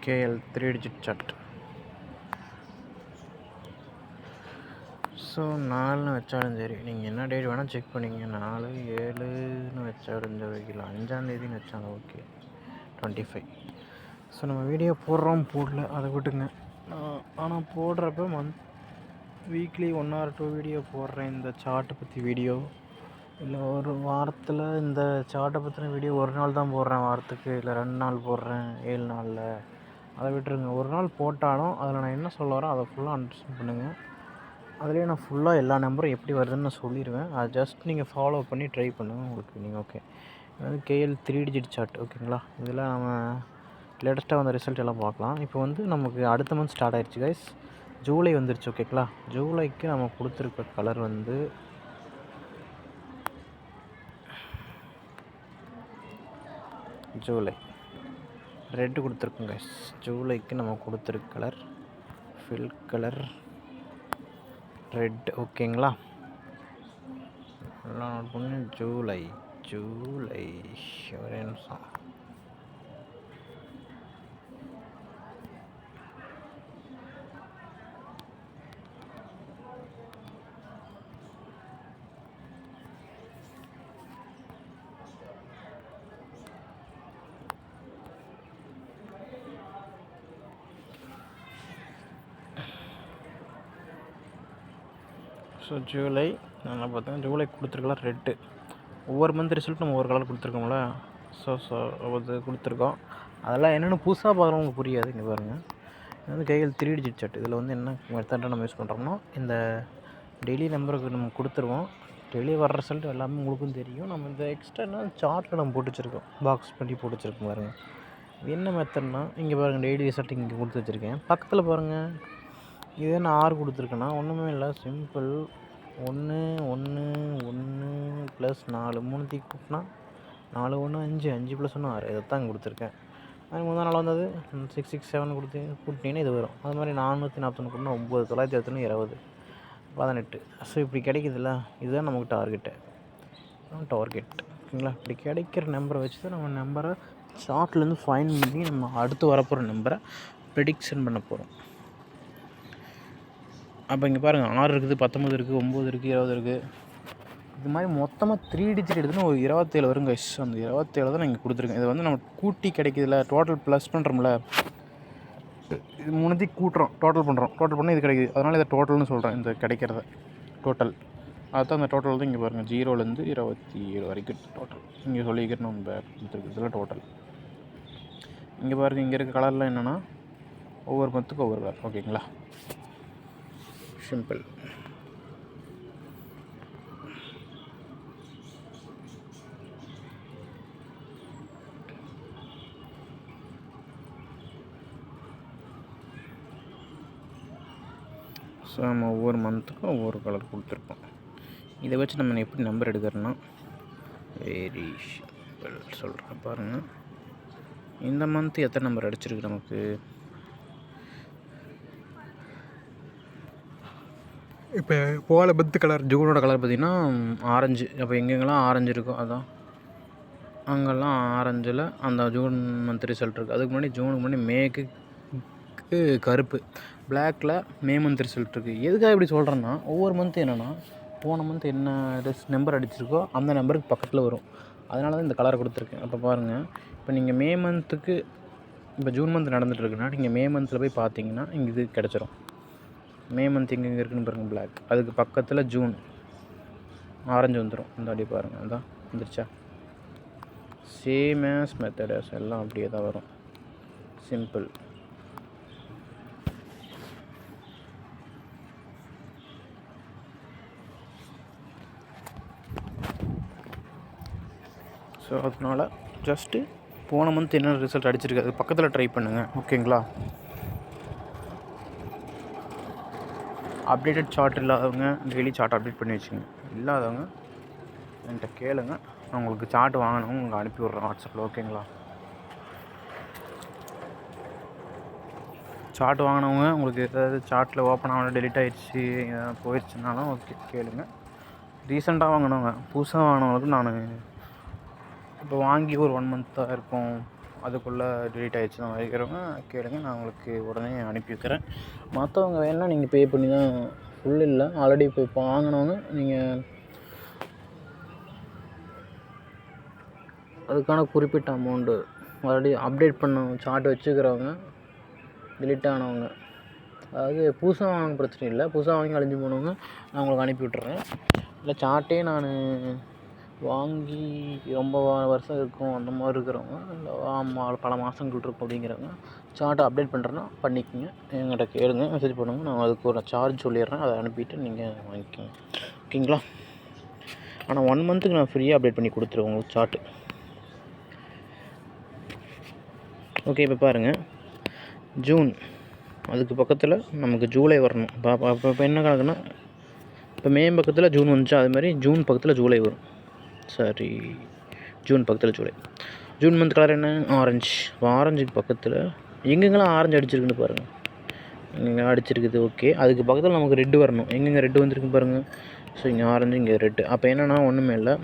KL 3 digit chart. So 4ன்னு வச்சாலும் சரி, நீங்கள் என்ன டேட் வேணால் செக் பண்ணிங்க. 4, 7ன்னு வச்சாலும் வைக்கலாம், 5ஆந்தேதின்னு வச்சாலும் ஓகே. 25. ஸோ நம்ம வீடியோ போடல அதை விட்டுங்க. ஆனால் போடுறப்ப வீக்லி 1 or 2 வீடியோ போடுறேன். இந்த சார்ட்டை பற்றி வீடியோ இல்லை ஒரு வாரத்தில் இந்த சார்ட்டை பற்றின வீடியோ ஒரு நாள் தான் போடுறேன் வாரத்துக்கு, இல்லை 2 நாள் போடுறேன் 7 நாளில். அதை விட்டுருங்க. ஒரு நாள் போட்டாலும் அதில் நான் என்ன சொல்ல வரேன் அதை ஃபுல்லாக அண்டர்ஸ்டாண்ட் பண்ணுங்கள். அதுலேயே நான் ஃபுல்லாக எல்லா நம்பரும் எப்படி வருதுன்னு நான் சொல்லிடுவேன். அதை ஜஸ்ட் நீங்கள் ஃபாலோ பண்ணி ட்ரை பண்ணுங்கள், உங்களுக்கு நீங்கள் ஓகே. அதாவது கேஎல் 3 டிஜிட் சார்ட் ஓகேங்களா. இதில் நம்ம லேட்டஸ்ட்டாக வந்த ரிசல்ட் எல்லாம் பார்க்கலாம். இப்போ நமக்கு அடுத்த மந்த் ஸ்டார்ட் ஆகிடுச்சு கைஸ். ஜூலை வந்துருச்சு ஓகேங்களா. ஜூலைக்கு நம்ம கொடுத்துருக்க கலர் ஜூலை ரெட்டு கொடுத்துருக்கோம் கைஸ். ஜூலைக்கு நம்ம கொடுத்துருக்க கலர் ஃபில் கலர் ரெட் ஓகேங்களா. எல்லாம் நோட் பண்ணி ஜூலை ஒரே நிமிஷம். ஸோ ஜூலை நல்லா பார்த்தீங்கன்னா ஜூலை கொடுத்துருக்கலாம் ரெட்டு. ஒவ்வொரு மந்த் ரிசல்ட் நம்ம ஒவ்வொரு கலர் கொடுத்துருக்கோம்ல. ஸோ அது கொடுத்துருக்கோம். அதெல்லாம் என்னென்னு புதுசாக பார்க்குறவங்களுக்கு புரியாது. இங்கே பாருங்கள், இது கேஎல் 3 டிஜிட் சார்ட். இதில் என்ன மெத்தடாக நம்ம யூஸ் பண்ணுறோம்னா, இந்த டெய்லி நம்பருக்கு நம்ம கொடுத்துருவோம். டெய்லி வர ரிசல்ட் எல்லாமே உங்களுக்கும் தெரியும். நம்ம இந்த எக்ஸ்ட்ரா சார்ட்டில் நம்ம போட்டு வச்சுருக்கோம், பாக்ஸ் பண்ணி போட்டு வச்சுருக்கோம் பாருங்கள். என்ன மெத்தட்னா இங்கே பாருங்கள், டெய்லி ரிசல்ட் இங்கே கொடுத்து வச்சுருக்கேன். பக்கத்தில் பாருங்கள், இதே நான் 6 கொடுத்துருக்கேன்னா ஒன்றுமே இல்லை, சிம்பிள். 1 1 1 + 4 3 கூட்டினா 4 1 5 5 + 1 6 இதைத்தான் கொடுத்துருக்கேன். அது முதல் நாள் வந்தது 6 6 7 கூட்டினீங்கன்னா இது வரும். அது மாதிரி 441 கூட்டினா 9 920 20 18. ஸோ இப்படி கிடைக்குதுல்ல, இதுதான் நமக்கு டார்கெட்டு ஓகேங்களா. இப்படி கிடைக்கிற நம்பரை வச்சு தான் நம்ம நம்பரை சார்ட்லேருந்து ஃபைன் பண்ணி நம்ம அடுத்து வரப்போகிற நம்பரை ப்ரெடிக்ஷன் பண்ண போகிறோம். அப்போ இங்கே பாருங்கள், 6 இருக்குது, 19 இருக்குது, 9 இருக்குது, 20 இருக்குது. இது மாதிரி மொத்தமாக 3 டிஜிட் எடுத்துன்னு ஒரு 27 வருங்க. அந்த 27 தான் நான் இங்கே கொடுத்துருக்கேன். இது நம்ம கூட்டி கிடைக்குதுல, டோட்டல் ப்ளஸ் பண்ணுறோம்ல, இது 3த்தையும் கூட்டுறோம், டோட்டல் பண்ணால் இது கிடைக்குது. அதனால் இதை டோட்டல்னு சொல்கிறேன். இந்த கிடைக்கிறத டோட்டல், அதுதான் அந்த டோட்டல் தான். இங்கே பாருங்கள், 0லேருந்து 27 வரைக்கும் டோட்டல் இங்கே சொல்லிக்கிறேன். நம்ம கொடுத்துருக்கு இதெல்லாம் டோட்டல். இங்கே பாருங்கள், இங்கே இருக்க கலர்லாம் என்னென்னா ஒவ்வொரு மந்த்துக்கும் ஒவ்வொரு கலர் ஓகேங்களா. சிம்பிள். ஸோ நம்ம ஒவ்வொரு மந்த்துக்கும் ஒவ்வொரு கலர் கொடுத்துருக்கோம். இதை வச்சு நம்ம எப்படி நம்பர் எடுக்கிறோன்னா, வெரி சிம்பிள் சொல்கிறேன் பாருங்கள். இந்த மந்த்து எத்தனை நம்பர் அடிச்சிருக்கு நமக்கு? இப்போ போல பத்து கலர், ஜூனோட கலர் பார்த்திங்கன்னா ஆரஞ்சு. அப்போ எங்கெங்கெல்லாம் ஆரஞ்சு இருக்கோ அதான் அங்கெல்லாம் ஆரஞ்சில் அந்த ஜூன் மந்த் ரிசல்ட் இருக்குது. அதுக்கு முன்னாடி ஜூனுக்கு முன்னாடி மேக்கு கருப்பு, பிளாக்கில் மே மந்த் ரிசல்ட் இருக்குது. எதுக்காக இப்படி சொல்கிறேன்னா, ஒவ்வொரு மந்த்து என்னென்னா போன மந்த் என்ன நம்பர் அடிச்சிருக்கோ அந்த நம்பருக்கு பக்கத்தில் வரும். அதனால தான் இந்த கலரை கொடுத்துருக்கேன். அப்போ பாருங்கள், இப்போ நீங்கள் மே மந்த்துக்கு, இப்போ ஜூன் மந்த் நடந்துகிட்ருக்குன்னா நீங்கள் மே மந்தில் போய் பார்த்தீங்கன்னா இங்கே இது கிடச்சிரும். மே மந்த் எங்கே இருக்குன்னு பாருங்கள், பிளாக். அதுக்கு பக்கத்தில் ஜூன் ஆரஞ்சு வந்துடும். இந்த அடி பாருங்கள், அதான் வந்துருச்சா. சேம் ஆஸ் மெத்தடஸ் எல்லாம் அப்படியே தான் வரும். சிம்பிள். ஸோ அதனால் ஜஸ்ட்டு போன மந்த் என்ன ரிசல்ட் அடிச்சிருக்கு அது பக்கத்தில் ட்ரை பண்ணுங்கள் ஓகேங்களா. அப்டேட்டட் சார்ட் இல்லாதவங்க டெய்லி சார்ட் அப்டேட் பண்ணி வச்சுங்க. இல்லாதவங்க என்கிட்ட கேளுங்க, நான் உங்களுக்கு சார்ட் வாங்கணும் உங்களுக்கு அனுப்பி விட்றேன் வாட்ஸ்அப்பில் ஓகேங்களா. சார்ட் வாங்கினவங்க உங்களுக்கு ஏதாவது சார்ட்டில் ஓப்பன் ஆகணும், டெலிட் ஆகிடுச்சு, ஏதாவது போயிடுச்சுனாலும் ஓகே கேளுங்க. ரீசெண்டாக வாங்கினவங்க, புதுசாக வாங்கினவங்களுக்கு நான் இப்போ வாங்கி ஒரு 1 மந்த் தான் இருக்கும், அதுக்குள்ளே டிலீட் ஆகிடுச்சு நான் வைக்கிறவங்க கேளுங்க, நான் உங்களுக்கு உடனே அனுப்பி வைக்கிறேன். மற்றவங்க வேணால் நீங்கள் பே பண்ணி தான், ஃபுல் இல்லை, ஆல்ரெடி இப்போ வாங்கினவங்க நீங்கள் அதுக்கான குறிப்பிட்ட அமௌண்ட்டு ஆல்ரெடி அப்டேட் பண்ண சார்ட் வச்சுக்கிறவங்க, டிலீட் ஆனவங்க, அதாவது புதுசாக வாங்க பிரச்சனை இல்லை, புதுசாக வாங்கி அழிஞ்சு போனவங்க நான் உங்களுக்கு அனுப்பி விட்டுறேன். இல்லை சார்ட்டே நான் வாங்கி ரொம்ப வருஷம் இருக்கும் அந்த மாதிரி இருக்கிறவங்க, இல்லை ஆமாம் பல மாதங்கள் இருக்கும் அப்படிங்கிறவங்க சார்ட்டை அப்டேட் பண்ணுறேன்னா பண்ணிக்கோங்க, என்கிட்ட கேளுங்க, மெசேஜ் பண்ணுங்கள், நான் அதுக்கு ஒரு சார்ஜ் சொல்லிடுறேன், அதை அனுப்பிட்டு நீங்கள் வாங்கிக்கோங்க. ஓகேங்களா? ஆனால் 1 மந்த்துக்கு நான் ஃப்ரீயாக அப்டேட் பண்ணி கொடுத்துருவேன் உங்களுக்கு சார்ட்டு. ஓகே, இப்போ பாருங்கள், ஜூன் அதுக்கு பக்கத்தில் நமக்கு ஜூலை வரணும். இப்போ என்ன கணக்குன்னா, இப்போ மே பக்கத்தில் ஜூன் வந்துச்சு, அதுமாதிரி ஜூன் பக்கத்தில் ஜூலை வரும். சாரி, ஜூன் பக்கத்தில் ஜூலை. ஜூன் மந்த் கலர் என்ன? ஆரஞ்சு. இப்போ ஆரஞ்சுக்கு பக்கத்தில் எங்கெங்கெல்லாம் ஆரஞ்சு அடிச்சிருக்குன்னு பாருங்கள், எங்கெங்கே அடிச்சிருக்குது. ஓகே, அதுக்கு பக்கத்தில் நமக்கு ரெட்டு வரணும். எங்கெங்கே ரெட்டு வந்துருக்கு பாருங்கள். ஸோ இங்கே ஆரஞ்சு, இங்கே ரெட்டு. அப்போ என்னென்னா ஒன்றுமே இல்லை,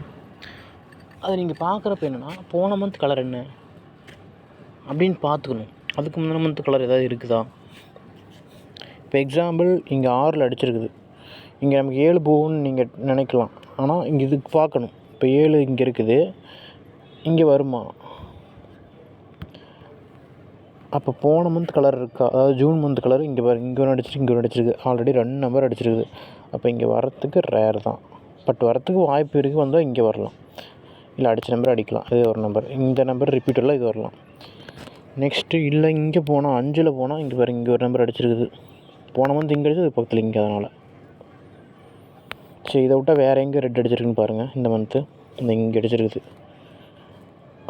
அது நீங்கள் பார்க்குறப்ப என்னென்னா போன மந்த் கலர் என்ன அப்படின்னு பார்த்துக்கணும். அதுக்கு முந்தின மந்த் கலர் ஏதாவது இருக்குதா? இப்போ எக்ஸாம்பிள் இங்கே 6 அடிச்சிருக்குது, இங்கே நமக்கு 7 போகும்னு நீங்கள் நினைக்கலாம், ஆனால் இங்கே இதுக்கு பார்க்கணும். இப்போ 7 இங்கே இருக்குது, இங்கே வருமா? அப்போ போன மந்த் கலர் இருக்கா? அதாவது ஜூன் மந்த் கலர் இங்கே பாரு, இங்கே ஒன்று அடிச்சிருக்கு, இங்கே ஒன்று அடிச்சிருக்கு, ஆல்ரெடி 2 நம்பர் அடிச்சிருக்குது. அப்போ இங்கே வரத்துக்கு ரேர் தான், பட் வரத்துக்கு வாய்ப்பு இருக்குது. வந்தால் இங்கே வரலாம், இல்லை அடித்த நம்பர் அடிக்கலாம், இது ஒரு நம்பர், இந்த நம்பர் ரிப்பீட் வரலாம், இது வரலாம். நெக்ஸ்ட்டு இல்லை இங்கே போனால் 5 போனால் இங்கே பாருங்க, இங்கே ஒரு நம்பர் அடிச்சிருக்குது, போன மந்த் இங்கே அடிச்சது, பக்கத்தில் இங்கே, அதனால் சரி இதை விட்டால் வேறு எங்கே ரெட் அடிச்சிருக்குன்னு பாருங்கள். இந்த மந்த்து இந்த இங்கே அடிச்சிருக்குது,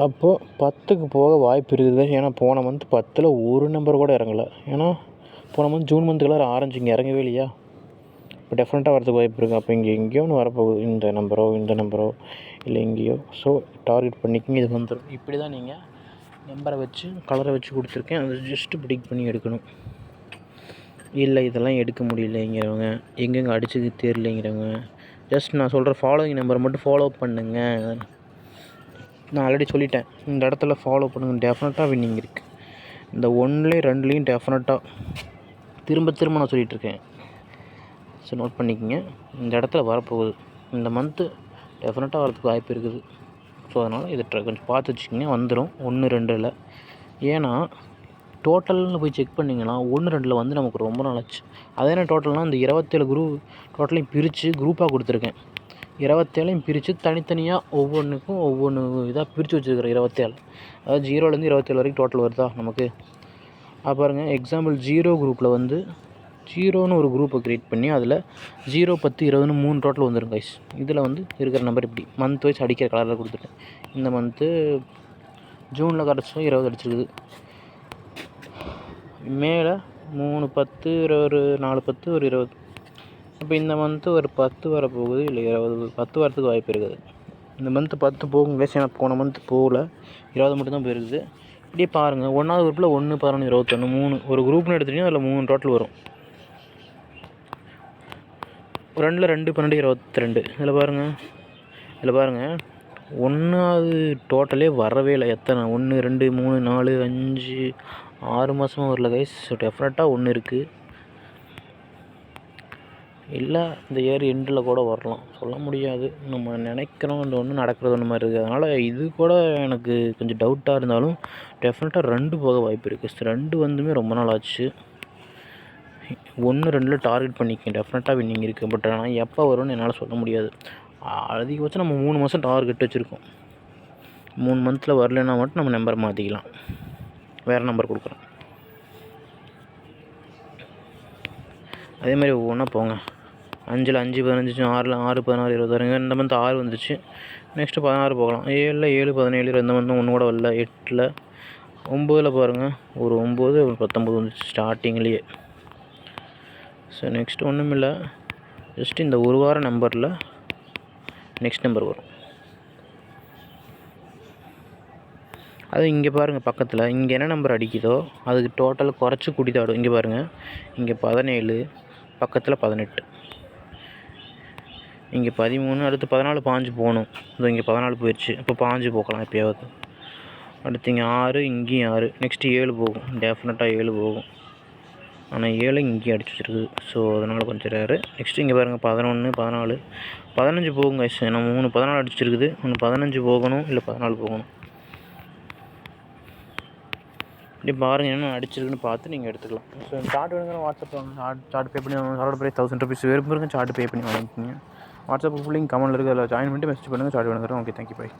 அப்போது 10க்கு போக வாய்ப்பு இருக்குது. ஏன்னா போன மந்த் 10ல் ஒரு நம்பர் கூட இறங்கலை. ஏன்னா போன month June month colour orange இங்கே இறங்கவே இல்லையா, இப்போ டெஃபினட்டாக வரதுக்கு வாய்ப்பு இருக்குது. அப்போ இங்கே எங்கேயோ ஒன்று வரப்போகுது, இந்த நம்பரோ இல்லை எங்கேயோ. ஸோ டார்கெட் பண்ணிக்கிங்க, இது வந்துடும். இப்படி தான் நீங்கள் நம்பரை வச்சு கலரை வச்சு கொடுத்துருக்கேன், அதை ஜஸ்ட்டு ப்ரிடிக்ட் பண்ணி எடுக்கணும். இல்லை இதெல்லாம் எடுக்க முடியலைங்கிறவங்க, எங்கெங்கே அடிச்சது தெரியலைங்கிறவங்க, ஜஸ்ட் நான் சொல்கிற ஃபாலோவிங் நம்பரை மட்டும் ஃபாலோ பண்ணுங்க. நான் ஆல்ரெடி சொல்லிட்டேன், இந்த இடத்துல ஃபாலோ பண்ணுங்கள், டெஃபினட்டாக வின்னிங் இருக்குது. இந்த 1லேயும் 2லேயும் டெஃபினட்டாக திரும்ப நான் சொல்லிகிட்ருக்கேன். ஸோ நோட் பண்ணிக்கோங்க, இந்த இடத்துல வரப்போகுது, இந்த மந்த்து டெஃபினட்டாக வரதுக்கு வாய்ப்பு இருக்குது. ஸோ அதனால் இதை கொஞ்சம் பார்த்து வச்சுக்கிங்க, வந்துடும் 1, 2ல். ஏன்னா டோட்டல்னு போய் செக் பண்ணிங்கன்னா 1, 2ல் வந்து நமக்கு ரொம்ப நாள் ஆச்சு. அதே என்ன டோட்டல்னால் இந்த 27 குரூப் டோட்டலையும் பிரித்து குரூப்பாக கொடுத்துருக்கேன். 27ஐயும் பிரித்து தனித்தனியாக ஒவ்வொன்றுக்கும் ஒவ்வொன்று இதாக பிரித்து வச்சுருக்கிறேன். 27, அதாவது 0லேருந்து 27 வரைக்கும் டோட்டல் வருதா நமக்கு. பாருங்கள், எக்ஸாம்பிள் 0 குரூப்பில் வந்து 0ன்னு ஒரு குரூப்பை க்ரியேட் பண்ணி அதில் 0, 10, 20ன்னு 3 டோட்டல் வந்துடும் கைஸ். இதில் வந்து இருக்கிற நம்பர் இப்படி மந்த் வைஸ் அடிக்கிற கலரில் கொடுத்துருக்கேன். இந்த மந்த்து ஜூனில் கரெக்டாக 20 அடிச்சிருக்குது, மேலே 3, 10, ஒரு 4, 10, ஒரு 20. அப்போ இந்த மந்த்து ஒரு 10 வரப்போகுது, இல்லை 20, 10 வரத்துக்கு வாய்ப்பு இருக்குது. இந்த மந்த்து 10 போகும் கைஸ், ஏன்னா போன மந்த்து போகல, 20 மட்டும்தான் போயிருக்குது. இப்படியே பாருங்கள், 1வது குரூப்பில் 1, 11, 21, 3 ஒரு குரூப்னு எடுத்துட்டிங்கன்னா அதில் 3 டோட்டல் வரும். 2ல் 2, 12, 22. இதில் பாருங்கள் 1வது டோட்டலே வரவே இல்லை. எத்தனை 1, 2, 3, 4, 5, 6 மாதமாக வரல கைஸ். ஸோ டெஃபினட்டாக 1 இருக்குது, இல்லை இந்த இயர் எண்டில் கூட வரலாம், சொல்ல முடியாது. நம்ம நினைக்கிறோம் இந்த ஒன்று நடக்கிறது ஒன்று மாதிரி இருக்குது. அதனால் இது கூட எனக்கு கொஞ்சம் டவுட்டாக இருந்தாலும் டெஃபினட்டாக 2 போக வாய்ப்பு இருக்குது. 2 வந்துமே ரொம்ப நாள் ஆச்சு. 1, 2ல் டார்கெட் பண்ணிக்கேன், டெஃபினட்டாக வின்னிங் இருக்குது. பட் ஆனால் எப்போ வரும்னு என்னால் சொல்ல முடியாது. அதிகபட்சம் நம்ம 3 மாதம் டார்கெட் வச்சுருக்கோம். 3 மந்தில் வரலைன்னா மட்டும் நம்ம நம்பரை மாற்றிக்கலாம், வேறு நம்பர் கொடுக்குறோம். அதேமாதிரி ஒவ்வொன்றா போங்க. 5ல் 5, 15, 6ல் 6, 16, 20. இந்த மந்த் 6 வந்துச்சு, நெக்ஸ்ட்டு 16 போகலாம். 7ல் 7, 17, இந்த மந்த் ஒன்று கூட வரல. 8ல் 9ல் பாருங்கள், ஒரு 9, ஒரு 19 வந்துச்சு ஸ்டார்டிங்லேயே. ஸோ நெக்ஸ்ட் ஒன்றும் இல்லை, ஜஸ்ட் இந்த ஒரு வார நம்பரில் நெக்ஸ்ட் நம்பர் வரும். அது இங்கே பாருங்கள், பக்கத்தில் இங்கே என்ன நம்பர் அடிக்குதோ அதுக்கு டோட்டல் குறைச்சி கூட்டி தான் ஆடும். இங்கே பாருங்கள், இங்கே 17, பக்கத்தில் 18, இங்கே 13, அடுத்து 14, 15 போகணும். இதோ இங்கே 14 போயிடுச்சு. இப்போ 15 போக்கலாம் எப்போயாவது. அடுத்து இங்கே 6, இங்கேயும் 6, நெக்ஸ்ட்டு 7 போகும். டெஃபினட்டாக 7 போகும். ஆனால் 7 இங்கேயும் அடிச்சு வச்சுருக்குது. ஸோ அதனால் கொஞ்சம் ரேரு. நெக்ஸ்ட்டு இங்கே பாருங்கள் 11, 14, 15 போகுங்க. நம்ம 3 14 அடிச்சிருக்குது. ஒன்று 15 போகணும், இல்லை 14 போகணும். இப்படி பாருங்கள் என்ன அடிச்சிருக்குன்னு பார்த்து நீங்கள் எடுத்துக்கலாம். ஸோ சார்ட் வேணுங்கிற வாட்ஸ்அப் வாங்க. சார்ட் பே பண்ணி சாரோட ப்ரைஸ் 1000 ருபீஸ். வெறும் சார்ட் பே பண்ணி வாங்கிக்கிங்க. வாட்ஸ்அப் ஃபுல்லிங் கமெண்ட்டில் இருக்குது. அதில் ஜாயின் பண்ணிட்டு மெசேஜ் பண்ணுங்கள். சார்ட் வேணுங்கிறோம். Okay, thank you, by.